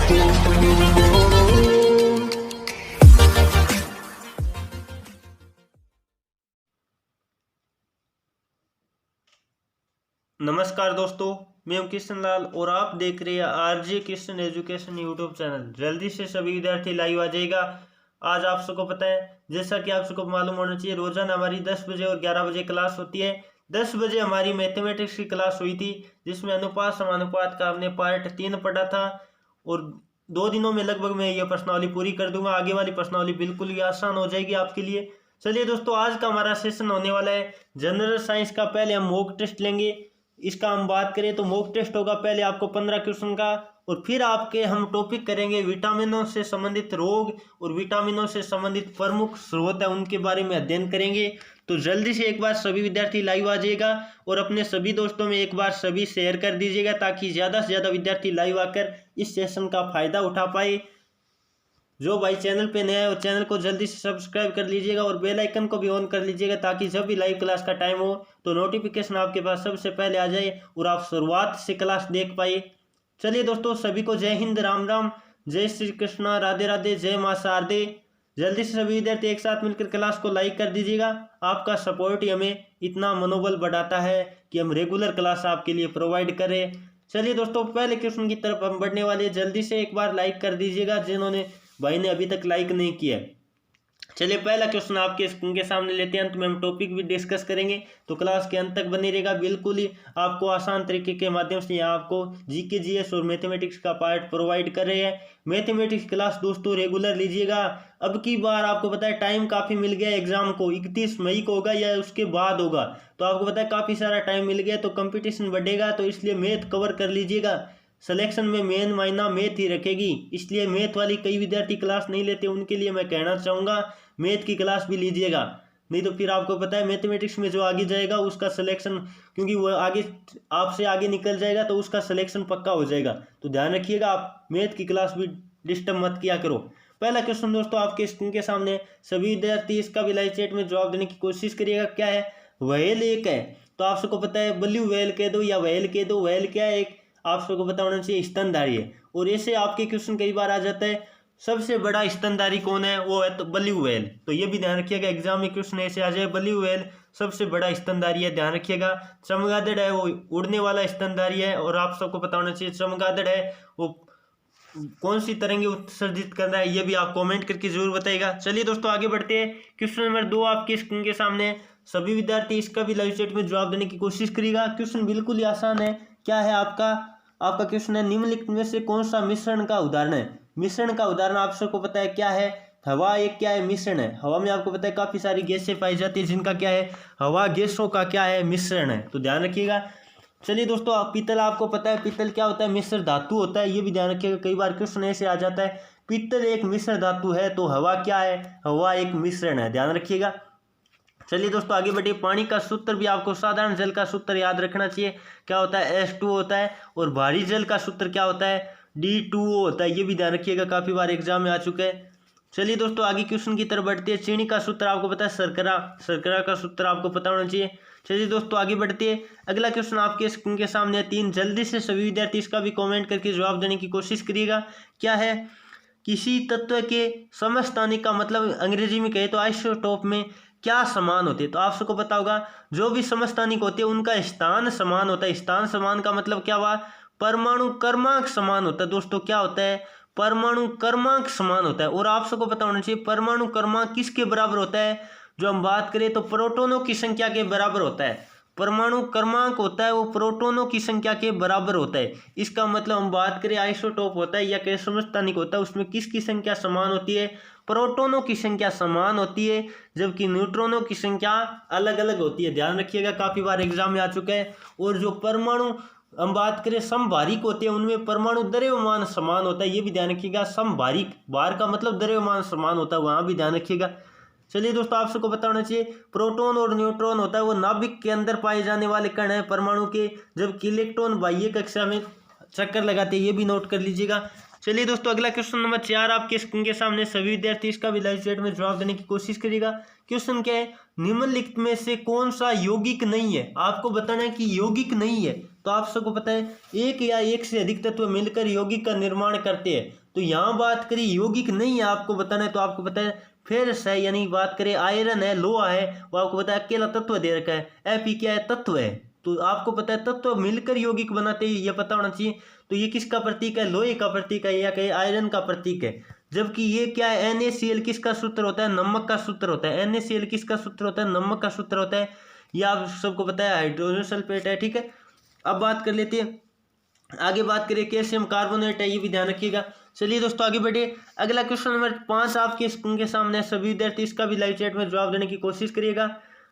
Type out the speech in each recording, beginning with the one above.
नमस्कार दोस्तों, मैं हूं किशन लाल और आप देख रहे हैं RJ Kishan education YouTube channel. जल्दी से सभी विद्यार्थी लाइव आ जाएगा। आज आप सबको पता है, जैसा कि आप सबको मालूम होना चाहिए, रोजाना हमारी 10 बजे और 11 बजे क्लास होती है। 10 बजे हमारी मैथमेटिक्स की क्लास हुई थी, जिसमें अनुपात समानुपात का हमने पार्ट 3 पढ़ा था और 2 दिनों में लगभग मैं ये प्रश्नावली पूरी कर दूंगा। आगे वाली प्रश्नावली बिल्कुल ही आसान हो जाएगी आपके लिए। चलिए दोस्तों, आज का हमारा सेशन होने वाला है जनरल साइंस का। पहले हम मॉक टेस्ट लेंगे। इसका हम बात करें तो मॉक टेस्ट होगा पहले आपको 15 क्वेश्चन का, और फिर आपके हम टॉपिक करेंगे विटामिनों से संबंधित रोग और विटामिनों से संबंधित प्रमुख स्रोत है उनके बारे में अध्ययन करेंगे। तो जल्दी से एक बार सभी विद्यार्थी लाइव आ जाइएगा और अपने सभी दोस्तों में एक बार सभी शेयर कर दीजिएगा, ताकि ज़्यादा से ज़्यादा विद्यार्थी लाइव आकर इस सेशन का फायदा उठा पाए। जो भाई चैनल पे नया है वो चैनल को जल्दी से सब्सक्राइब कर लीजिएगा और बेल आइकन को भी ऑन कर लीजिएगा, ताकि जब भी लाइव क्लास का टाइम हो तो नोटिफिकेशन आपके पास सबसे पहले आ जाए और आप शुरुआत से क्लास देख पाए। चलिए दोस्तों, सभी को जय हिंद, राम राम, जय श्री कृष्णा, राधे राधे, जय माँ शारदे। जल्दी से सभी विद्यार्थी एक साथ मिलकर क्लास को लाइक कर दीजिएगा। आपका सपोर्ट ही हमें इतना मनोबल बढ़ाता है कि हम रेगुलर क्लास आपके लिए प्रोवाइड करें। चलिए दोस्तों, पहले क्वेश्चन की तरफ हम बढ़ने वाले हैं। जल्दी से एक बार लाइक कर दीजिएगा जिन्होंने भाई ने अभी तक लाइक नहीं किया है। चलिए पहला क्वेश्चन आपके स्क्रीन के सामने लेते हैं। अंत में हम टॉपिक भी डिस्कस करेंगे, तो क्लास के अंत तक बने रहेगा। बिल्कुल ही आपको आसान तरीके के माध्यम से यहाँ आपको जीके जीएस और मैथमेटिक्स का पार्ट प्रोवाइड कर रहे हैं। मैथमेटिक्स क्लास दोस्तों रेगुलर लीजिएगा। अब की बार आपको पता है टाइम काफ़ी मिल गया एग्जाम को, 31 मई को होगा या उसके बाद होगा, तो आपको पता है काफ़ी सारा टाइम मिल गया, तो कंपटीशन बढ़ेगा, तो इसलिए मैथ कवर कर लीजिएगा। सिलेक्शन में मेन मायना मैथ ही रखेगी, इसलिए मैथ वाली कई विद्यार्थी क्लास नहीं लेते, उनके लिए मैं कहना चाहूँगा मैथ की क्लास भी लीजिएगा। नहीं तो फिर आपको पता है मैथमेटिक्स में जो आगे जाएगा उसका सिलेक्शन, क्योंकि वो आगे आपसे आगे निकल जाएगा तो उसका सिलेक्शन पक्का हो जाएगा। तो ध्यान रखिएगा, आप मैथ की क्लास भी डिस्टर्ब मत किया करो। पहला क्वेश्चन दोस्तों आपके स्क्रीन के सामने, सभी विद्यार्थी इसका भी लाइव चैट में जवाब देने की कोशिश करिएगा। क्या है? व्हेल एक है, तो आप सबको पता है ब्लू व्हेल कह दो या व्हेल कह दो। व्हेल क्या है? एक आप सबको पता होना चाहिए स्तनधारी है। और ऐसे आपके क्वेश्चन कई बार आ जाता है सबसे बड़ा स्तनधारी कौन है, वो है तो ब्लू व्हेल। तो ये भी ध्यान रखिएगा, एग्जाम में क्वेश्चन ऐसे आ जाए ब्लू व्हेल सबसे बड़ा स्तनधारी है, ध्यान रखिएगा। चमगादड़ है वो उड़ने वाला स्तनधारी है, और आप सबको पता होना चाहिए चमगादड़ है वो कौन सी तरंगे उत्सर्जित कर रहा है, ये भी आप कमेंट करके जरूर बताइएगा। चलिए दोस्तों आगे बढ़ते हैं। क्वेश्चन नंबर 2 आपके स्क्रीन के सामने, सभी विद्यार्थी इसका भी लाइव चैट में जवाब देने की कोशिश करिएगा। क्वेश्चन बिल्कुल ही आसान है। क्या है आपका क्वेश्चन है, निम्नलिखित में से कौन सा मिश्रण का उदाहरण है? मिश्रण का उदाहरण आप सबको पता है क्या है? हवा एक क्या है? मिश्रण है। हवा में आपको पता है काफी सारी गैसें पाई जाती है, जिनका क्या है? हवा गैसों का क्या है? मिश्रण है। तो ध्यान रखिएगा। चलिए दोस्तों, पीतल आपको पता है पीतल क्या होता है? मिश्र धातु होता है, ये भी ध्यान रखिएगा, कई बार क्वेश्चन ऐसे आ जाता है। पीतल एक मिश्र धातु है, तो हवा क्या है? हवा एक मिश्रण है, ध्यान रखिएगा। चलिए दोस्तों आगे बढ़िए। पानी का सूत्र भी आपको साधारण जल का सूत्र याद रखना चाहिए। क्या होता है? H2 होता है। और भारी जल का सूत्र क्या होता है? D2O होता है, ये भी ध्यान रखिएगा, काफी बार एग्जाम में आ चुका है। चलिए दोस्तों आगे क्वेश्चन की तरफ बढ़ते हैं। चीनी का सूत्र आपको पता है शर्करा का सूत्र आपको पता होना चाहिए। चलिए दोस्तों आगे बढ़ते हैं। अगला क्वेश्चन आपके स्क्रीन के सामने है 3। जल्दी से सभी विद्यार्थी इसका भी कमेंट करके जवाब देने की कोशिश करिएगा। क्या है? किसी तत्व के समस्थानिक का मतलब अंग्रेजी में कहे तो आइसोटोप में क्या समान होते हैं? तो आप सबको पता होगा जो भी समस्थानिक होते हैं उनका स्थान समान होता है। स्थान समान का मतलब क्या हुआ? परमाणु क्रमांक समान होता है। दोस्तों क्या होता है? परमाणु क्रमांक समान होता है। और आप सबको पता होना चाहिए परमाणु क्रमांक किसके बराबर होता है? जो हम बात करें तो प्रोटॉनों की संख्या के बराबर होता है। परमाणु क्रमांक होता है वो प्रोटॉनों की संख्या के बराबर होता है। इसका मतलब हम बात करें आइसोटोप होता है या कहीं समस्थानिक होता है, उसमें किसकी संख्या समान होती है? प्रोटॉनों की संख्या समान होती है, जबकि न्यूट्रॉनों की संख्या अलग अलग होती है। ध्यान रखिएगा, काफी बार एग्जाम में आ चुका है। और जो परमाणु हम बात करें समभारिक होते हैं उनमें परमाणु द्रव्यमान समान होता है, ये भी ध्यान रखिएगा। समभारिक बार का मतलब द्रव्यमान समान होता है, वहां भी ध्यान रखिएगा। चलिए दोस्तों आप सबको पता होना चाहिए प्रोटॉन और न्यूट्रॉन होता है वो नाभिक के अंदर पाए जाने वाले कण है परमाणु के, जबकि इलेक्ट्रॉन बाह्य कक्षा में चक्कर लगाते हैं, ये भी नोट कर लीजिएगा। चलिए दोस्तों, अगला क्वेश्चन नंबर 4 आपके स्क्रीन के सामने, सभी विद्यार्थी इसका भी लाइव चैट में जवाब देने की कोशिश करिएगा। क्वेश्चन क्या है, निम्नलिखित में से कौन सा यौगिक नहीं है। आपको बताना है कि यौगिक नहीं है। तो आप सबको पता है एक या एक से अधिक तत्व मिलकर यौगिक का निर्माण करते हैं। तो यहाँ बात करें यौगिक नहीं है, आपको बताना है। तो आपको पता है फेरस है, यानी बात करें आयरन है, लोहा है, वो आपको पता है अकेला तत्व दे रखा है। एपी क्या है, तत्व है। तो आपको पता है तत्व मिलकर यौगिक बनाते हैं, ये पता होना चाहिए। तो ये किसका प्रतीक है, लोहे का प्रतीक है, या कहीं आयरन का प्रतीक है। जबकि ये क्या है, NaCl किसका सूत्र होता है, नमक का सूत्र होता है। NaCl किसका सूत्र होता है, नमक का सूत्र होता है। ये आप सबको पता है हाइड्रोजन सल्फेट है, ठीक है। अब बात कर लेते हैं, आगे बात करें कैल्शियम कार्बोनेट है, ये भी ध्यान रखिएगा। चलिए दोस्तों आगे बढ़े। अगला क्वेश्चन नंबर 5 आपके स्क्रीन के सामने, सभी विद्यार्थी इसका भी लाइव चैट में जवाब देने की कोशिश करिएगा।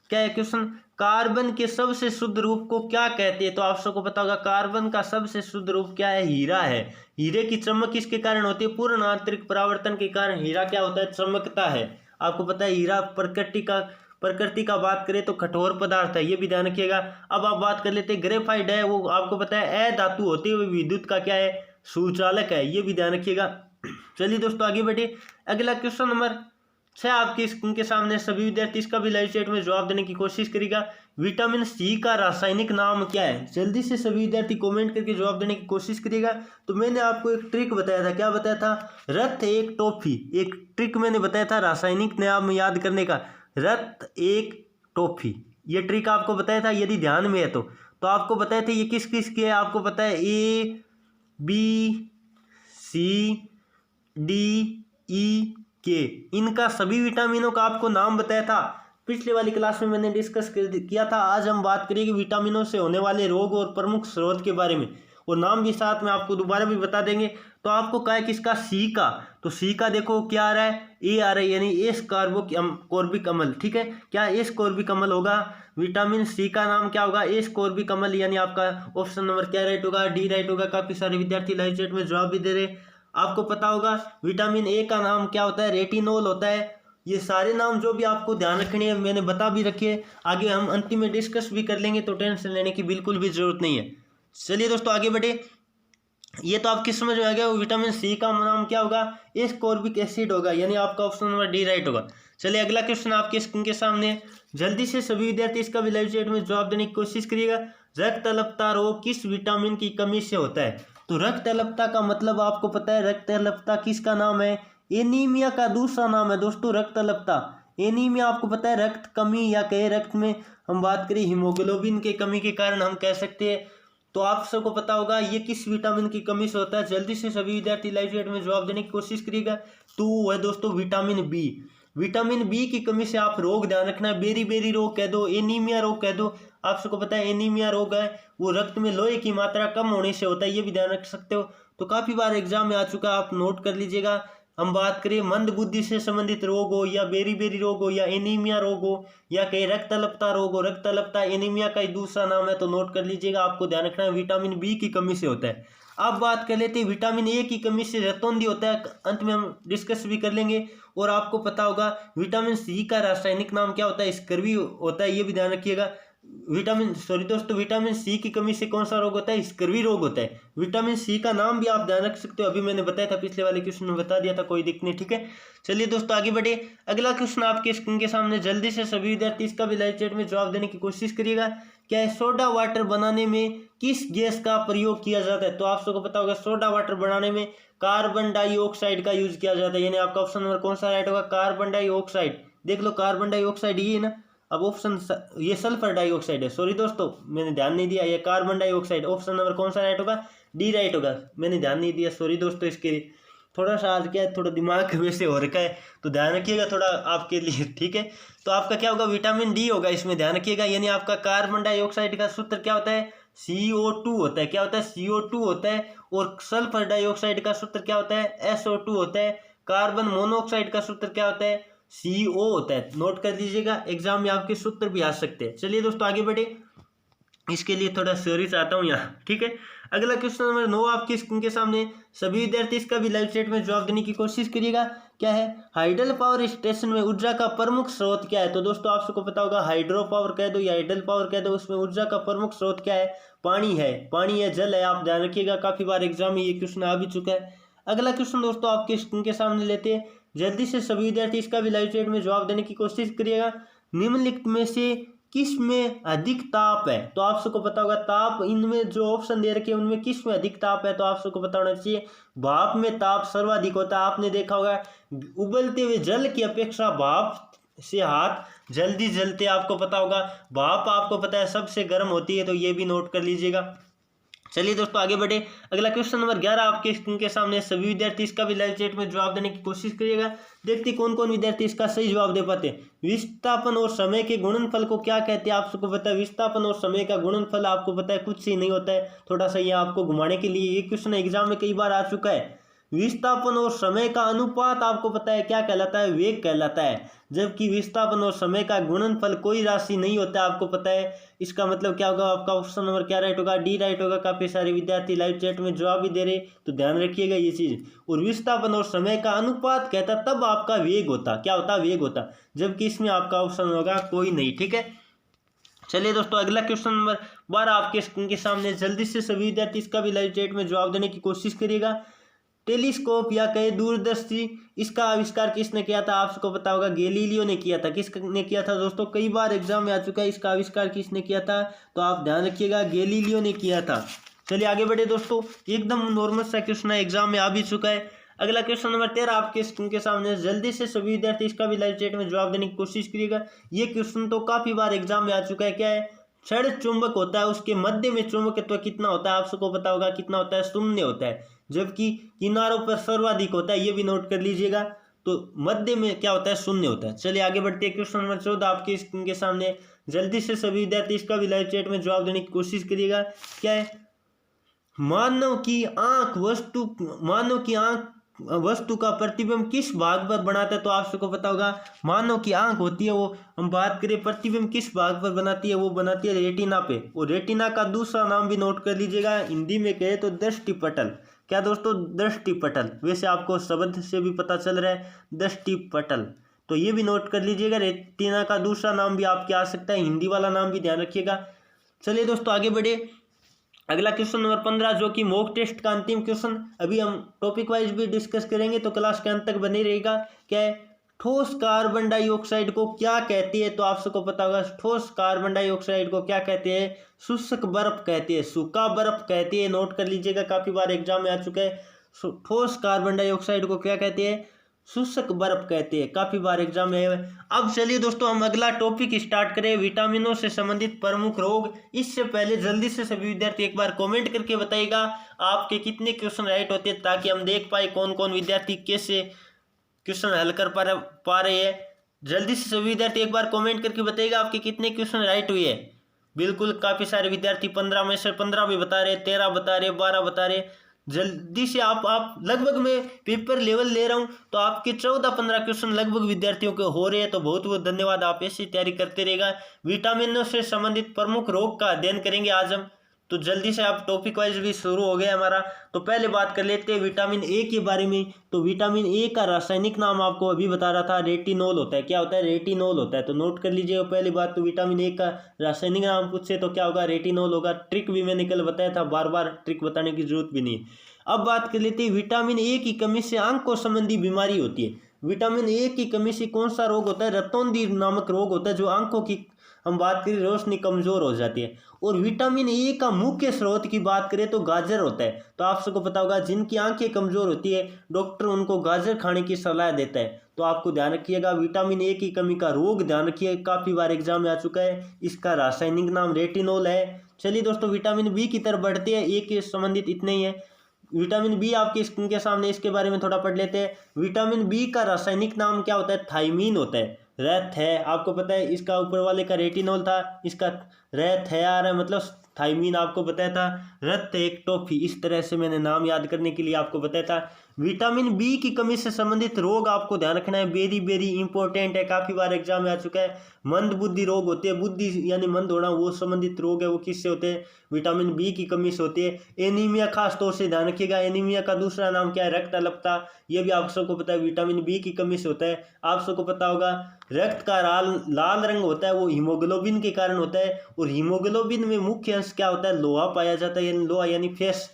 क्या है क्वेश्चन, कार्बन के सबसे शुद्ध रूप को क्या कहते हैं। तो आप सबको पता होगा कार्बन का सबसे शुद्ध रूप क्या है, हीरा है। हीरे की चमक किसके कारण होती है, पूर्ण आंतरिक परावर्तन के कारण हीरा क्या होता है, चमकता है। आपको पता है हीरा प्रकृति का बात करें तो कठोर पदार्थ है, ये भी ध्यान रखिएगा। अब आप बात कर लेते हैं ग्रेफाइट है, वो आपको पता है अधातु होते हुए विद्युत का क्या है, सुचालक है, ये भी ध्यान रखिएगा। चलिए दोस्तों आगे बढ़े। अगला क्वेश्चन नंबर 6 आपके स्क्रीन के सामने, सभी विद्यार्थी इसका भी लाइव चैट में जवाब देने की कोशिश करेगा। विटामिन सी का रासायनिक नाम क्या है। जल्दी से सभी विद्यार्थी कमेंट करके जवाब देने की कोशिश करिएगा। तो मैंने आपको एक ट्रिक बताया था, क्या बताया था, रक्त एक टॉफी, एक ट्रिक मैंने बताया था रासायनिक नाम याद करने का, रक्त एक टॉफी, ये ट्रिक आपको बताया था। यदि ध्यान में है तो आपको बताया था ये किस किस की है। आपको पता है ABCDE, इनका सभी विटामिनों का आपको नाम बताया था। पिछले वाली क्लास में मैंने डिस्कस किया था। आज हम बात करेंगे विटामिनों से होने वाले रोग और प्रमुख स्रोत के बारे में, और नाम भी साथ में आपको दोबारा भी बता देंगे। तो आपको क्या है किसका, सी का। तो सी का देखो क्या आ रहा है, ए आ रहा है, यानी एस कॉर्बिक अम्ल, ठीक है। क्या एस कॉर्बिक अम्ल होगा, विटामिन सी का नाम क्या होगा, एस कॉर्बिक अम्ल, यानी आपका ऑप्शन नंबर क्या राइट होगा, डी राइट होगा। काफी सारे विद्यार्थी लाइव चैट में जवाब भी दे रहे। आपको पता होगा विटामिन ए का नाम क्या होता है, रेटिनोल होता है। ये सारे नाम जो भी आपको ध्यान रखने हैं मैंने बता भी रखे, आगे हम अंतिम में डिस्कस भी कर लेंगे, तो टेंशन लेने की बिल्कुल भी जरूरत नहीं है। चलिए दोस्तों आगे बढ़े। ये तो आपकी समझ में आ गया, विटामिन सी का नाम क्या होगा, एस्कॉर्बिक एसिड होगा, यानी आपका ऑप्शन नंबर डी राइट होगा। चलिए अगला क्वेश्चन आपके स्क्रीन के सामने, जल्दी से सभी विद्यार्थी इसका भी लाइव चैट में जवाब देने की कोशिश करिएगा। रक्त अल्पता रोग किस विटामिन की कमी से होता है। तो रक्त अल्पता का मतलब आपको पता है, रक्त अल्पता किसका नाम है, एनीमिया का दूसरा नाम है दोस्तों रक्त अल्पता। एनीमिया आपको पता है रक्त कमी, या कहे रक्त में हम बात करें हीमोग्लोबिन के कमी के कारण हम कह सकते हैं। तो आप सबको पता होगा ये किस विटामिन की कमी से होता है। जल्दी से सभी विद्यार्थी लाइव चैट में जवाब देने की कोशिश करिएगा। तो वो है दोस्तों विटामिन बी। विटामिन बी की कमी से आप रोग ध्यान रखना है, बेरी रोग कह दो, एनीमिया रोग कह दो। आप सबको पता है एनीमिया रोग है वो रक्त में लोहे की मात्रा कम होने से होता है, ये भी ध्यान रख सकते हो। तो काफी बार एग्जाम में आ चुका है, आप नोट कर लीजिएगा। हम बात करें मंद बुद्धि से संबंधित रोग हो, या बेरी रोग हो, या एनीमिया रोग हो, या कहीं रक्त अल्पता रोग हो। रक्त अल्पता एनीमिया का ही दूसरा नाम है, तो नोट कर लीजिएगा। आपको ध्यान रखना है विटामिन बी की कमी से होता है। अब बात कर लेते हैं विटामिन ए की कमी से रतौंधी होता है, अंत में हम डिस्कस भी कर लेंगे। और आपको पता होगा विटामिन सी का रासायनिक नाम क्या होता है, स्कर्वी होता है, ये भी ध्यान रखिएगा। विटामिन सी की कमी से कौन सा रोग होता है, स्कर्वी रोग होता है। विटामिन सी का नाम भी आप ध्यान रख सकते हो, अभी मैंने बताया था, पिछले वाले क्वेश्चन में बता दिया था, कोई दिक्कत नहीं, ठीक है। चलिए दोस्तों आगे बढ़े। अगला क्वेश्चन आपके स्क्रीन के सामने, जल्दी से सभी विद्यार्थी इसका भी लाइव चैट में जवाब देने की कोशिश करिएगा। क्या है, सोडा वाटर बनाने में किस गैस का प्रयोग किया जाता है। तो आप सबको पता होगा सोडा वाटर बनाने में कार्बन डाइऑक्साइड का यूज किया जाता है, यानी आपका ऑप्शन नंबर कौन सा राइट होगा, कार्बन डाइऑक्साइड। देख लो कार्बन डाइऑक्साइड ये है ना। अब ऑप्शन ये सल्फर डाइऑक्साइड है, सॉरी दोस्तों मैंने ध्यान नहीं दिया, ये कार्बन डाइऑक्साइड। ऑप्शन नंबर कौन सा राइट होगा, डी राइट होगा, मैंने ध्यान नहीं दिया, सॉरी दोस्तों। इसके लिए थोड़ा सा आज क्या है, थोड़ा दिमाग वैसे हो रखा है, तो ध्यान रखिएगा थोड़ा आपके लिए, ठीक है। तो आपका क्या होगा, विटामिन डी होगा, इसमें ध्यान रखिएगा। यानी आपका कार्बन डाइऑक्साइड का सूत्र क्या होता है, CO2 होता है। क्या होता है, CO2 होता है। और सल्फर डाइऑक्साइड का सूत्र क्या होता है, SO2 होता है। कार्बन मोनोऑक्साइड का सूत्र क्या होता है, CO होता है। नोट कर लीजिएगा, एग्जाम में आपके सूत्र भी आ सकते हैं। चलिए दोस्तों आगे बढ़े, इसके लिए थोड़ा सॉरी चाहता हूँ यहाँ, ठीक है। अगला क्वेश्चन नंबर 9 आपकी स्क्रीन के सामने, सभी विद्यार्थी इसका भी लाइव चैट में जवाब देने की कोशिश करिएगा। क्या है, हाइडल पावर स्टेशन में ऊर्जा का प्रमुख स्रोत क्या है। तो दोस्तों आप सबको पता होगा हाइड्रो पावर कह दो या हाइडल पावर कह दो, उसमें ऊर्जा का प्रमुख स्रोत क्या है, पानी है, पानी है, जल है। आप ध्यान रखिएगा, काफी बार एग्जाम में ये क्वेश्चन आ भी चुका है। अगला क्वेश्चन दोस्तों आपके स्क्रीन के सामने लेते हैं, जल्दी से सभी विद्यार्थी इसका भी लाइव चैट में जवाब देने की कोशिश करिएगा। निम्नलिखित में से किस में अधिक ताप है? तो आप सबको पता होगा ताप, इनमें जो ऑप्शन दे रखे हैं उनमें किस में अधिक ताप है? तो आप सबको पता होना चाहिए भाप में ताप सर्वाधिक होता है। आपने देखा होगा उबलते हुए जल की अपेक्षा भाप से हाथ जल्दी जलते, आपको पता होगा। भाप आपको पता है सबसे गर्म होती है, तो ये भी नोट कर लीजिएगा। चलिए दोस्तों आगे बढ़े। अगला क्वेश्चन नंबर 11 आपके स्क्रीन के सामने, सभी विद्यार्थी इसका भी लाइव चैट में जवाब देने की कोशिश करिएगा। देखते कौन कौन विद्यार्थी इसका सही जवाब दे पाते हैं। विस्थापन और समय के गुणनफल को क्या कहते हैं? आप सबको पता है विस्थापन और समय का गुणनफल आपको पता है कुछ ही नहीं होता है। थोड़ा सा ये आपको घुमाने के लिए, ये क्वेश्चन एग्जाम में कई बार आ चुका है। विस्थापन और समय का अनुपात आपको पता है क्या कहलाता है? वेग कहलाता है। जबकि विस्थापन और समय का गुणनफल कोई राशि नहीं होता है, आपको पता है। इसका मतलब क्या होगा? आपका ऑप्शन नंबर क्या राइट होगा? डी राइट होगा। काफी सारे विद्यार्थी लाइव चैट में जवाब भी दे रहे, तो ध्यान रखिएगा ये चीज। और विस्थापन और समय का अनुपात कहता तब आपका वेग होता, क्या होता? वेग होता। जबकि इसमें आपका ऑप्शन होगा कोई नहीं, ठीक है। चलिए दोस्तों अगला क्वेश्चन नंबर 12 आपके स्क्रीन के सामने, जल्दी से सभी विद्यार्थी इसका भी लाइव चैट में जवाब देने की कोशिश करिएगा। टेलीस्कोप या कहे दूरदर्शी, इसका आविष्कार किसने किया था? आप सबको पता होगा गैलीलियो ने किया था। किसने किया था दोस्तों? कई बार एग्जाम में आ चुका है, इसका आविष्कार किसने किया था? तो आप ध्यान रखिएगा गैलीलियो ने किया था। चलिए आगे बढ़े दोस्तों, एकदम नॉर्मल सा क्वेश्चन है, एग्जाम में आ भी चुका है। अगला क्वेश्चन नंबर 13 आपके स्क्रीन के सामने, जल्दी से सभी विद्यार्थी इसका भी लाइव चैट में जवाब देने की कोशिश करिएगा। ये क्वेश्चन तो काफी बार एग्जाम में आ चुका है। क्या है? क्षण चुंबक होता है, उसके मध्य में चुंबकत्व कितना होता है? आप सबको पता होगा कितना होता है? शून्य होता है। जबकि किनारों पर सर्वाधिक होता है, ये भी नोट कर लीजिएगा। तो मध्य में क्या होता है? शून्य होता है। चलिए आगे बढ़ते हैं। क्वेश्चन नंबर 14 आपके स्क्रीन के सामने, जल्दी से सभी विद्यार्थी इसका भी लाइव चैट में जवाब देने की कोशिश करिएगा। क्या है? मानव की आंख वस्तु का प्रतिबिंब किस भाग पर बनाता है? तो आप सबको पता होगा मानव की आंख होती है, वो हम बात करें प्रतिबिंब किस भाग पर बनाती है? वो बनाती है रेटिना पे। और रेटिना का दूसरा नाम भी नोट कर लीजिएगा, हिंदी में कहे तो दृष्टिपटल। क्या दोस्तों? दृष्टिपटल। वैसे आपको शब्द से भी पता चल रहा है दृष्टिपटल, तो ये भी नोट कर लीजिएगा। रेटिना का दूसरा नाम भी आपके आ सकता है, हिंदी वाला नाम भी ध्यान रखिएगा। चलिए दोस्तों आगे बढ़े। अगला क्वेश्चन नंबर 15 जो कि मॉक टेस्ट का अंतिम क्वेश्चन, अभी हम टॉपिक वाइज भी डिस्कस करेंगे, तो क्लास के अंत तक बने रहेगा। क्या है? ठोस कार्बन डाइऑक्साइड को क्या कहते हैं? तो आप सबको पता होगा ठोस कार्बन डाइऑक्साइड को क्या कहते हैं? शुष्क बर्फ कहते हैं, सूखा बर्फ कहते हैं। नोट कर लीजिएगा, काफी बार एग्जाम में आ चुका है। ठोस कार्बन डाइऑक्साइड को क्या कहते हैं? शुष्क बर्फ कहते हैं, काफी बार एग्जाम में आया है। अब चलिए दोस्तों हम अगला टॉपिक स्टार्ट करें, विटामिनों से संबंधित प्रमुख रोग। इससे पहले जल्दी से सभी विद्यार्थी एक बार कमेंट करके बताइएगा आपके कितने क्वेश्चन राइट होते हैं, ताकि हम देख पाए कौन कौन विद्यार्थी कैसे क्वेश्चन हल कर पा रहे हैं। जल्दी से सभी विद्यार्थी एक बार कमेंट करके बताइएगा आपके कितने क्वेश्चन राइट हुए हैं। बिल्कुल काफी सारे विद्यार्थी 15 में से 15 भी बता रहे, 13 बता रहे, 12 बता रहे। जल्दी से आप लगभग मैं पेपर लेवल ले रहा हूं, तो आपके 14-15 क्वेश्चन लगभग विद्यार्थियों के हो रहे हैं, तो बहुत बहुत धन्यवाद। आप ऐसी तैयारी करते रहेगा। विटामिनों से संबंधित प्रमुख रोग का अध्ययन करेंगे आज हम, तो जल्दी से आप टॉपिक वाइज भी शुरू हो गया हमारा। तो पहले बात कर लेते हैं विटामिन ए के बारे में। तो विटामिन ए का रासायनिक नाम आपको अभी बता रहा था, रेटिनोल होता है। क्या होता है? रेटिनोल होता है। तो नोट कर लीजिएगा पहली बात, तो विटामिन ए का रासायनिक नाम पूछे तो क्या होगा? रेटिनोल होगा। ट्रिक भी मैंने कल बताया था, बार बार ट्रिक बताने की जरूरत भी नहीं है। अब बात कर लेते हैं विटामिन ए की कमी से आंखों संबंधी बीमारी होती है। विटामिन ए की कमी से कौन सा रोग होता है? रतौंधी नामक रोग होता है, जो आंखों की हम बात करें रोशनी कमजोर हो जाती है। और विटामिन ए का मुख्य स्रोत की बात करें तो गाजर होता है। तो आप सबको पता होगा जिनकी आंखें कमजोर होती है डॉक्टर उनको गाजर खाने की सलाह देता है। तो आपको ध्यान रखिएगा विटामिन ए की कमी का रोग ध्यान रखिएगा, काफी बार एग्जाम में आ चुका है। इसका रासायनिक नाम रेटिनोल है। चलिए दोस्तों विटामिन बी की तरफ बढ़ते हैं। ए के संबंधित इतने ही है। विटामिन बी आपके स्क्रीन के सामने, इसके बारे में थोड़ा पढ़ लेते हैं। विटामिन बी का रासायनिक नाम क्या होता है? थायमीन होता है। रेथ है, आपको पता है इसका ऊपर वाले का रेटिनोल था, इसका रेथ है आ रहा है, मतलब थायमीन आपको बताया था। रथ एक टॉफी, इस तरह से मैंने नाम याद करने के लिए आपको बताया था। विटामिन बी की कमी से संबंधित रोग आपको ध्यान रखना है, वेरी वेरी इंपॉर्टेंट है, काफी बार एग्जाम में आ चुका है। मंद बुद्धि रोग होते हैं, बुद्धि यानी मंद होना, वो संबंधित रोग है, वो किससे होते हैं? विटामिन बी की कमी से होती है। एनीमिया खास तौर से ध्यान रखिएगा, एनीमिया का दूसरा नाम क्या है? रक्त अल्पता। ये भी आप सबको पता है विटामिन बी की कमी से होता है। आप सबको पता होगा रक्त का लाल रंग होता है, वो हीमोग्लोबिन के कारण होता है। और हीमोग्लोबिन में मुख्य अंश क्या होता है? लोहा पाया जाता है, यानी लोहा यानी फेस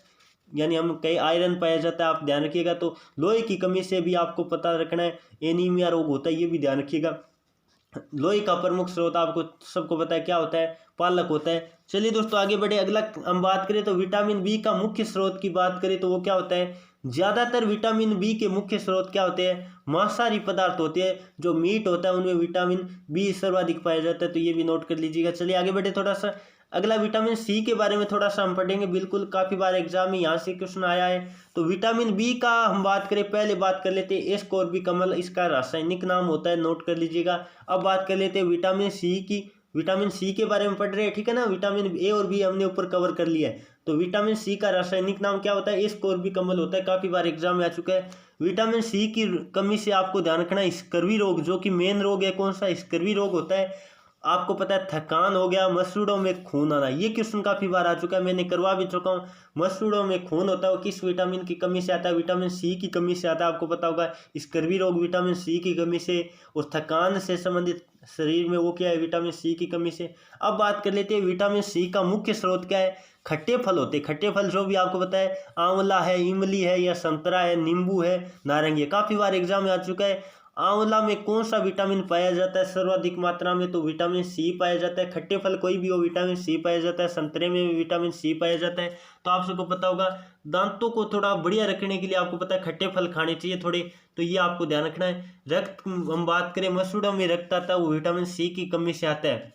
यानी हम कहीं आयरन पाया जाता है, आप ध्यान रखिएगा। तो लोहे की कमी से भी आपको पता रखना है, एनीमिया रोग होता है, ये भी ध्यान रखिएगा। लोहे का प्रमुख स्रोत आपको सबको पता है क्या होता है, पालक होता है। चलिए दोस्तों आगे बढ़े, अगला हम बात करें तो विटामिन बी का मुख्य स्रोत की बात करें तो वो क्या होता है। ज़्यादातर विटामिन बी के मुख्य स्रोत क्या होते हैं, मांसाहारी पदार्थ होते हैं। जो मीट होता है उनमें विटामिन बी सर्वाधिक पाया जाता है, तो ये भी नोट कर लीजिएगा। चलिए आगे बढ़े, थोड़ा सा अगला विटामिन सी के बारे में थोड़ा सा हम पढ़ेंगे, बिल्कुल काफ़ी बार एग्जाम में यहाँ से क्वेश्चन आया है। तो विटामिन बी का हम बात करें, पहले बात कर लेते हैं एस्कोर्बिकमल, इसका रासायनिक नाम होता है, नोट कर लीजिएगा। अब बात कर लेते हैं विटामिन सी की, विटामिन सी के बारे में पढ़ रहे हैं, ठीक है ना। विटामिन ए और बी हमने ऊपर कवर कर लिया है। तो विटामिन सी का रासायनिक नाम क्या होता है, एस्कोर्बिकमल होता है, काफ़ी बार एग्जाम में आ चुका है। विटामिन सी की कमी से आपको ध्यान रखना है स्कर्वी रोग, जो कि मेन रोग है, कौन सा, स्कर्वी रोग होता है। आपको पता है थकान हो गया, मसूड़ों में खून आना, ये क्वेश्चन काफ़ी बार आ चुका है, मैंने करवा भी चुका हूँ। मसूड़ों में खून होता है वो किस विटामिन की कमी से आता है, विटामिन सी की कमी से आता है, आपको पता होगा। स्कर्वी रोग विटामिन सी की कमी से, और थकान से संबंधित शरीर में वो क्या है, विटामिन सी की कमी से। अब बात कर लेते हैं विटामिन सी का मुख्य स्रोत क्या है। खट्टे फल होते हैं, खट्टे फल जो भी आपको पता है, आंवला है, इमली है, या संतरा है, नींबू है, नारंगी है, काफ़ी बार एग्जाम में आ चुका है। आंवला में कौन सा विटामिन पाया जाता है सर्वाधिक मात्रा में, तो विटामिन सी पाया जाता है। खट्टे फल कोई भी हो, विटामिन सी पाया जाता है। संतरे में भी विटामिन सी पाया जाता है। तो आप सबको पता होगा, दांतों को थोड़ा बढ़िया रखने के लिए आपको पता है खट्टे फल खाने चाहिए थोड़े, तो ये आपको ध्यान रखना है। रक्त हम बात करें, मसूड़ों में रक्त आता है, वो विटामिन सी की कमी से आता है।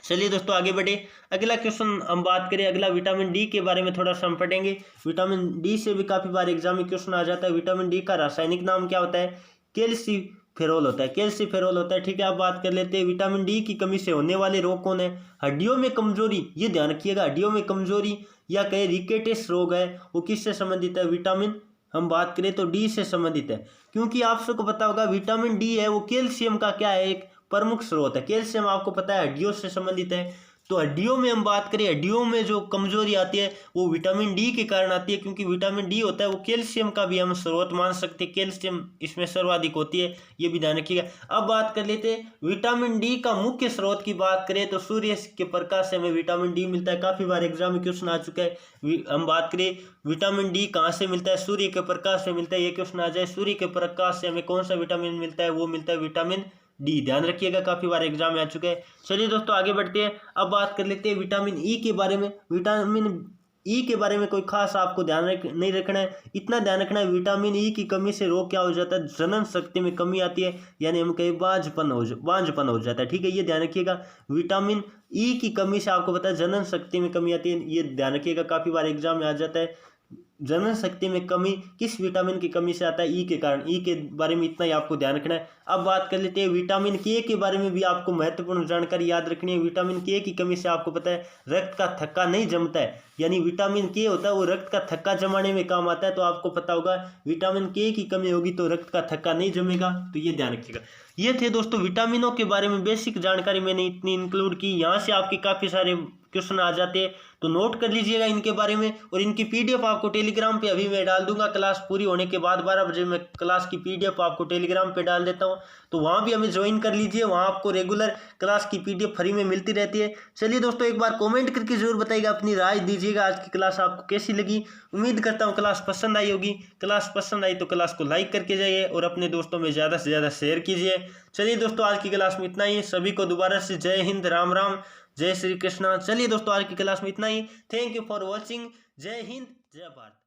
चलिए दोस्तों आगे बढ़े, अगला क्वेश्चन हम बात करें, अगला विटामिन डी के बारे में थोड़ा सा हम पढ़ेंगे। विटामिन डी से भी काफ़ी बार एग्जाम में क्वेश्चन आ जाता है। विटामिन डी का रासायनिक नाम क्या होता है, कैल्सीफेरोल होता है, कैल्सीफेरोल होता है, ठीक है। आप बात कर लेते हैं विटामिन डी की कमी से होने वाले रोग कौन है। हड्डियों में कमजोरी, ये ध्यान रखिएगा, हड्डियों में कमजोरी या कहे रिकेटिस रोग है, वो किससे संबंधित है, विटामिन हम बात करें तो डी से संबंधित है। क्योंकि आप सबको पता होगा विटामिन डी है वो कैल्शियम का क्या है, एक प्रमुख स्रोत है। कैल्शियम आपको पता है हड्डियों से संबंधित है। तो हड्डियों में हम बात करें, हड्डियों में जो कमजोरी आती है वो विटामिन डी के कारण आती है, क्योंकि विटामिन डी होता है वो कैल्शियम का भी हम स्रोत मान सकते हैं, कैल्शियम इसमें सर्वाधिक होती है, ये भी ध्यान रखिएगा। अब बात कर लेते हैं विटामिन डी का मुख्य स्रोत की बात करें तो सूर्य के प्रकाश से हमें विटामिन डी मिलता है, काफ़ी बार एग्जाम में क्वेश्चन आ चुका है। हम बात करें विटामिन डी कहाँ से मिलता है, सूर्य के प्रकाश से मिलता है, ये क्वेश्चन आ जाए। सूर्य के प्रकाश से हमें कौन सा विटामिन मिलता है, वो मिलता है विटामिन डी, ध्यान रखिएगा, काफ़ी बार एग्जाम में आ चुके हैं। चलिए दोस्तों आगे बढ़ते हैं, अब बात कर लेते हैं विटामिन ई के बारे में। विटामिन ई के बारे में कोई खास आपको नहीं रखना है, इतना ध्यान रखना है विटामिन ई की कमी से रोग क्या हो जाता है, जनन शक्ति में कमी आती है, यानी हम कहीं बांझपन हो जाता है, ठीक है, ये ध्यान रखिएगा। विटामिन ई की कमी से आपको पता है जनन शक्ति में कमी आती है, ये ध्यान रखिएगा, काफ़ी बार एग्जाम में आ जाता है। जनन शक्ति में कमी किस विटामिन की कमी से आता है, ई के कारण, ई के बारे में इतना ही आपको ध्यान रखना है। अब बात कर लेते हैं विटामिन के बारे में भी आपको महत्वपूर्ण जानकारी याद रखनी है। विटामिन के की कमी से आपको पता है रक्त का थक्का नहीं जमता है, यानी विटामिन के होता है वो रक्त का थक्का जमाने में काम आता है। तो आपको पता होगा विटामिन के की कमी होगी तो रक्त का थक्का नहीं जमेगा, तो ये ध्यान रखिएगा। ये थे दोस्तों विटामिनों के बारे में बेसिक जानकारी, मैंने इतनी इंक्लूड की। यहाँ से आपके काफ़ी सारे क्वेश्चन आ जाते हैं, तो नोट कर लीजिएगा इनके बारे में। और इनकी पीडीएफ आपको टेलीग्राम पे अभी मैं डाल दूंगा, क्लास पूरी होने के बाद 12 बजे मैं क्लास की पीडीएफ आपको टेलीग्राम पे डाल देता हूँ, तो वहाँ भी हमें ज्वाइन कर लीजिए, वहाँ आपको रेगुलर क्लास की पीडीएफ फ्री में मिलती रहती है। चलिए दोस्तों एक बार कमेंट करके जरूर बताइएगा, अपनी राय दीजिएगा, आज की क्लास आपको कैसी लगी। उम्मीद करता हूँ क्लास पसंद आई होगी। क्लास पसंद आई तो क्लास को लाइक करके जाइए और अपने दोस्तों में ज़्यादा से ज़्यादा शेयर कीजिए। चलिए दोस्तों आज की क्लास में इतना ही, सभी को दोबारा से जय हिंद, राम राम, जय श्री कृष्णा। चलिए दोस्तों आज की क्लास में इतना ही, थैंक यू फॉर वॉचिंग, जय हिंद, जय भारत।